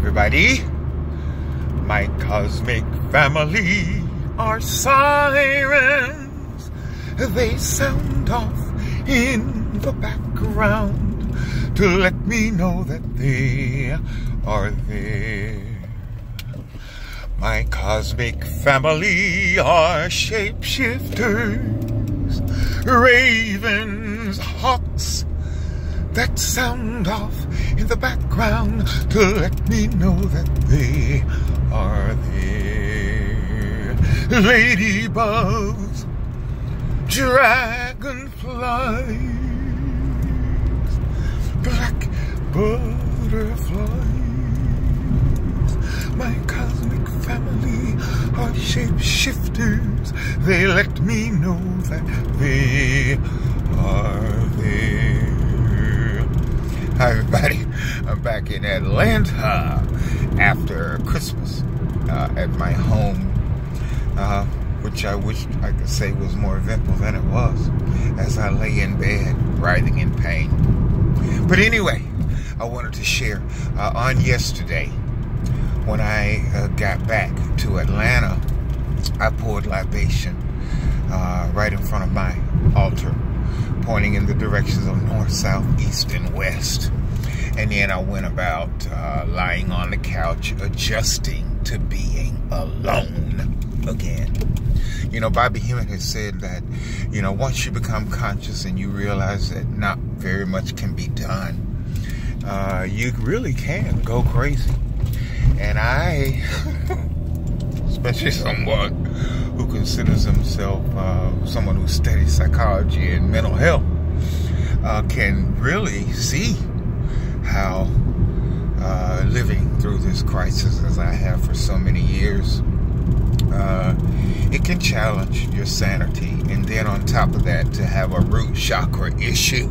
everybody. My cosmic family are sirens. They sound off in the background to let me know that they are there. My cosmic family are shapeshifters, ravens, hawks, that sound off in the background to let me know that they are there. Ladybugs, dragonflies, black butterflies. My cosmic family are shapeshifters. They let me know that they are there. Hi everybody, I'm back in Atlanta after Christmas at my home, which I wish I could say was more eventful than it was, as I lay in bed writhing in pain. But anyway, I wanted to share on yesterday when I got back to Atlanta, I poured libation right in front of my altar, pointing in the directions of north, south, east, and west. And then I went about lying on the couch, adjusting to being alone again. You know, Bobby Hemmett has said that, you know, once you become conscious and you realize that not very much can be done, you really can go crazy. And I, especially someone who considers himself someone who studies psychology and mental health, can really see how living through this crisis, as I have for so many years, it can challenge your sanity. And then on top of that, to have a root chakra issue,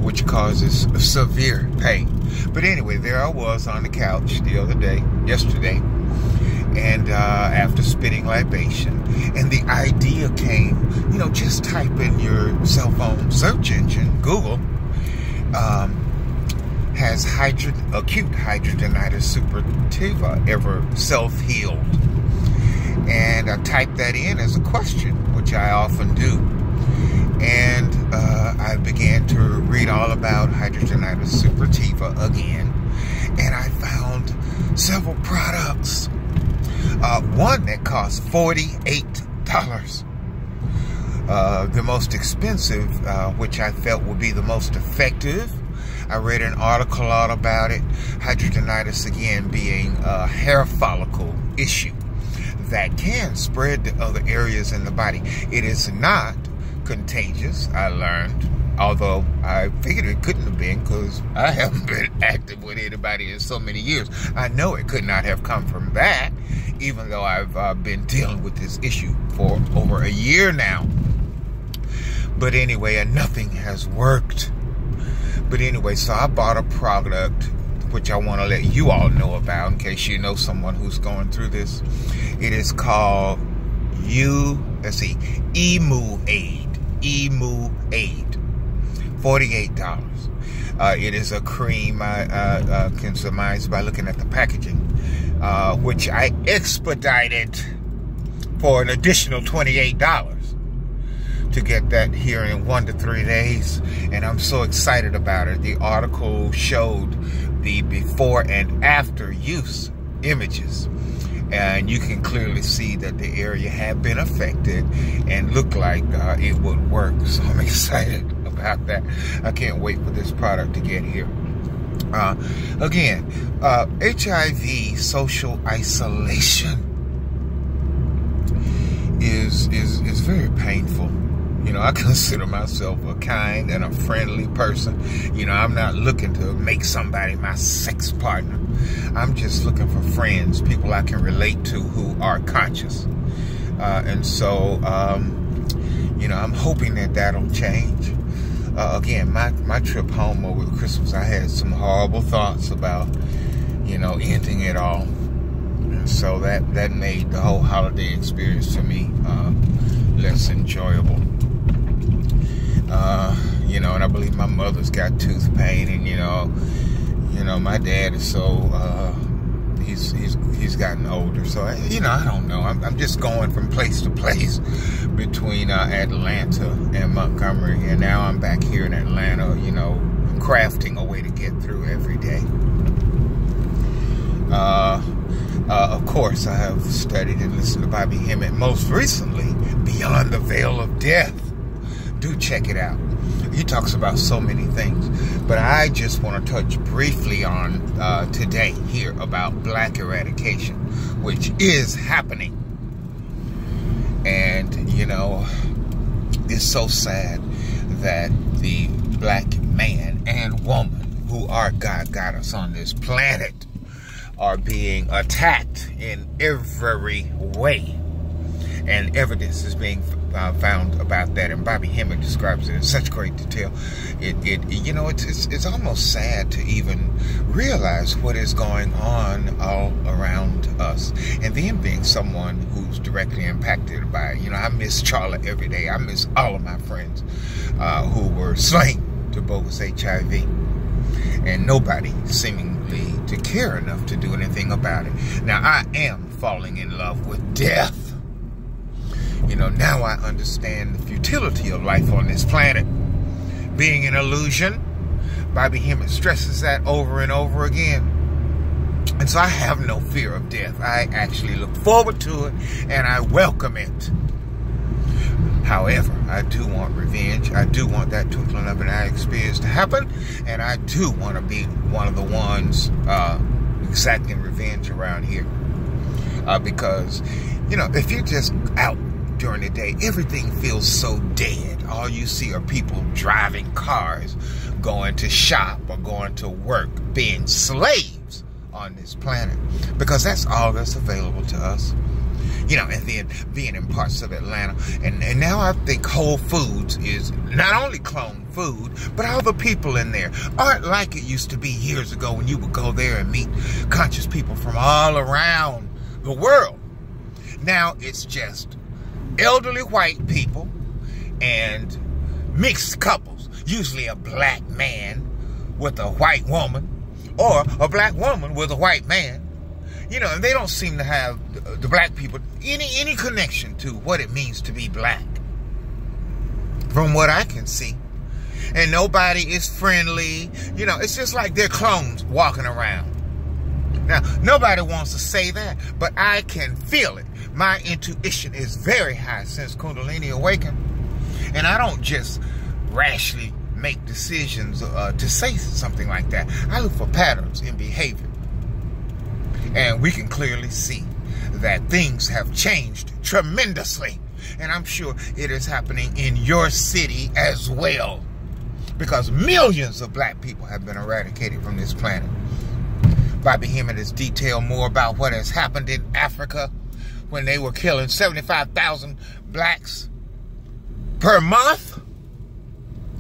which causes severe pain. But anyway, there I was on the couch the other day, yesterday, and after spitting libation, and the idea came, you know, just type in your cell phone search engine, Google, has acute hidradenitis suppurativa ever self-healed? And I typed that in as a question, which I often do. And I began to read all about hidradenitis suppurativa again. And I found several products. One that cost $48. The most expensive, which I felt would be the most effective. I read an article out about it. Hidradenitis, again, being a hair follicle issue that can spread to other areas in the body. It is not contagious, I learned, although I figured it couldn't have been because I haven't been active with anybody in so many years. I know it could not have come from that, even though I've been dealing with this issue for over a year now. But anyway, and nothing has worked. But anyway, so I bought a product which I want to let you all know about in case you know someone who's going through this. It is called Emu Aid. $48. It is a cream I can surmise by looking at the packaging, which I expedited for an additional $28 to get that here in 1 to 3 days. And I'm so excited about it. The article showed the before and after use images, and you can clearly see that the area had been affected and looked like it would work. So I'm excited about that. I can't wait for this product to get here. Again, HIV social isolation is very painful. You know, I consider myself a kind and a friendly person. You know, I'm not looking to make somebody my sex partner. I'm just looking for friends, people I can relate to who are conscious. And so, you know, I'm hoping that that'll change. Again, my trip home over Christmas, I had some horrible thoughts about, you know, ending it all. And so that made the whole holiday experience for me less enjoyable. You know, and I believe my mother's got tooth pain, and, you know, You know, my dad is so, he's gotten older. So, you know, I don't know. I'm just going from place to place between Atlanta and Montgomery. And now I'm back here in Atlanta, you know, crafting a way to get through every day. Of course, I have studied and listened to Bobby Hemmett, most recently, Beyond the Veil of Death. Do check it out. He talks about so many things, but I just want to touch briefly on today here about black eradication, which is happening. And, you know, it's so sad that the black man and woman who our God got us on this planet are being attacked in every way. And evidence is being found about that, and Bobby Hemmett describes it in such great detail. You know, it's almost sad to even realize what is going on all around us, and then being someone who's directly impacted by it. You know, I miss Charlotte every day. I miss all of my friends who were slain to bogus HIV, and nobody seemingly to care enough to do anything about it. Now, I am falling in love with death. You know, now I understand the futility of life on this planet being an illusion. Bobby Hemmett stresses that over and over again. And so I have no fear of death. I actually look forward to it, and I welcome it. However, I do want revenge. I do want that twinkling of an eye experience to happen, and I do want to be one of the ones exacting revenge around here. Because, you know, if you're just out during the day, everything feels so dead. All you see are people driving cars, going to shop or going to work, being slaves on this planet, because that's all that's available to us. You know, and then being in parts of Atlanta, and now I think Whole Foods is not only clone food, but all the people in there aren't like it used to be years ago when you would go there and meet conscious people from all around the world. Now it's just elderly white people and mixed couples, usually a black man with a white woman, or a black woman with a white man. You know, and they don't seem to have, the black people, any connection to what it means to be black, from what I can see. And nobody is friendly. You know, it's just like they're clones walking around. Now, nobody wants to say that, but I can feel it. My intuition is very high since Kundalini awakened. And I don't just rashly make decisions to say something like that. I look for patterns in behavior. And we can clearly see that things have changed tremendously. And I'm sure it is happening in your city as well, because millions of black people have been eradicated from this planet. Bobby Hemmett has detailed more about what has happened in Africa when they were killing 75,000 blacks per month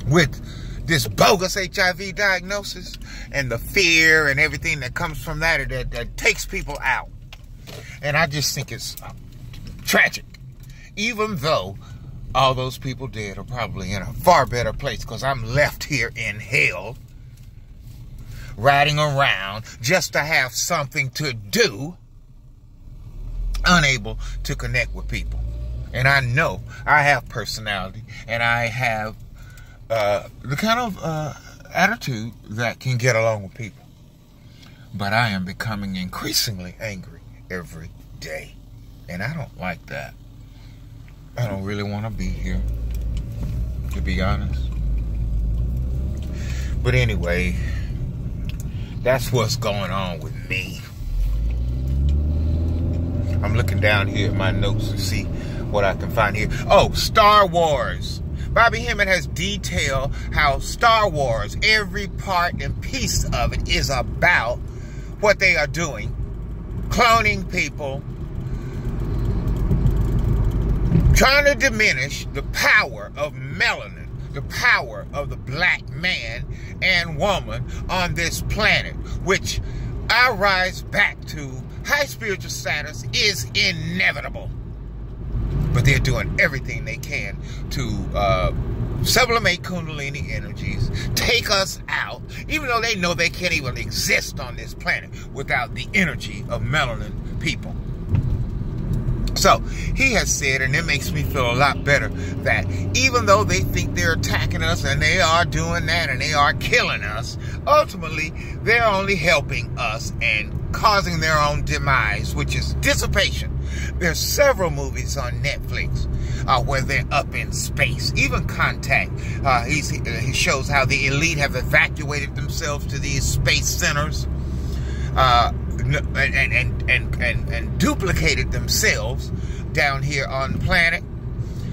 with this bogus HIV diagnosis, and the fear and everything that comes from that takes people out. And I just think it's tragic. Even though all those people dead are probably in a far better place, because I'm left here in hell, riding around just to have something to do, unable to connect with people. And I know I have personality, and I have the kind of attitude that can get along with people. But I am becoming increasingly angry every day. And I don't like that. I don't really want to be here, to be honest. But anyway, that's what's going on with me. I'm looking down here at my notes to see what I can find here. Oh, Star Wars. Bobby Hemmett has detailed how Star Wars, every part and piece of it, is about what they are doing. Cloning people. Trying to diminish the power of melanin, the power of the black man and woman on this planet, which I rise back to high spiritual status is inevitable. But they're doing everything they can to sublimate Kundalini energies, take us out, even though they know they can't even exist on this planet without the energy of melanin people. So he has said, and it makes me feel a lot better, that even though they think they're attacking us and they are doing that and they are killing us, ultimately they're only helping us and causing their own demise, which is dissipation. There's several movies on Netflix where they're up in space. Even Contact, he shows how the elite have evacuated themselves to these space centers and duplicated themselves down here on the planet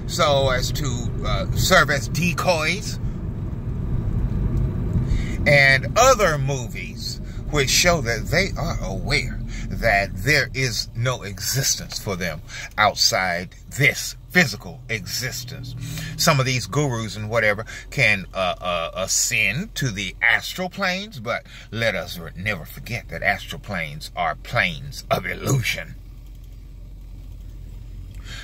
so as to serve as decoys. And other movies which show that they are aware that there is no existence for them outside this physical existence. Some of these gurus and whatever can ascend to the astral planes, but let us never forget that astral planes are planes of illusion.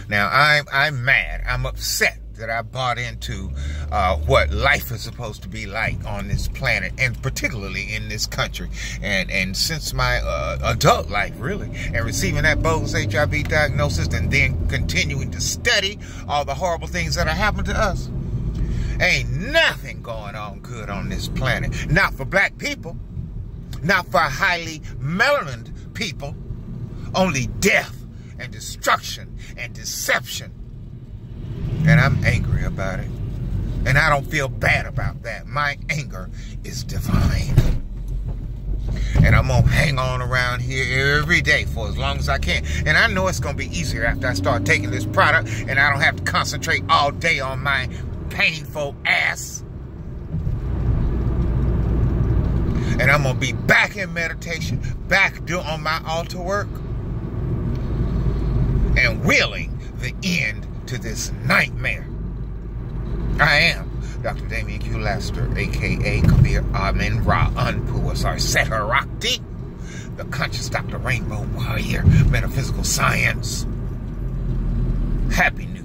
Now, I'm mad. I'm upset that I bought into what life is supposed to be like on this planet, and particularly in this country. And since my adult life, really, and receiving that bogus HIV diagnosis and then continuing to study all the horrible things that are happening to us, ain't nothing going on good on this planet. Not for black people, not for highly melanined people. Only death and destruction and deception. And I'm angry about it. And I don't feel bad about that. My anger is divine. And I'm going to hang on around here every day for as long as I can. And I know it's going to be easier after I start taking this product and I don't have to concentrate all day on my painful ass. And I'm going to be back in meditation, back on my altar work, and willing the end to this nightmare. I am Dr. Damien Q. Laster, a.k.a. Kabir Amin Ra Anpu Seharakti, the conscious Dr. Rainbow Warrior, metaphysical science. Happy New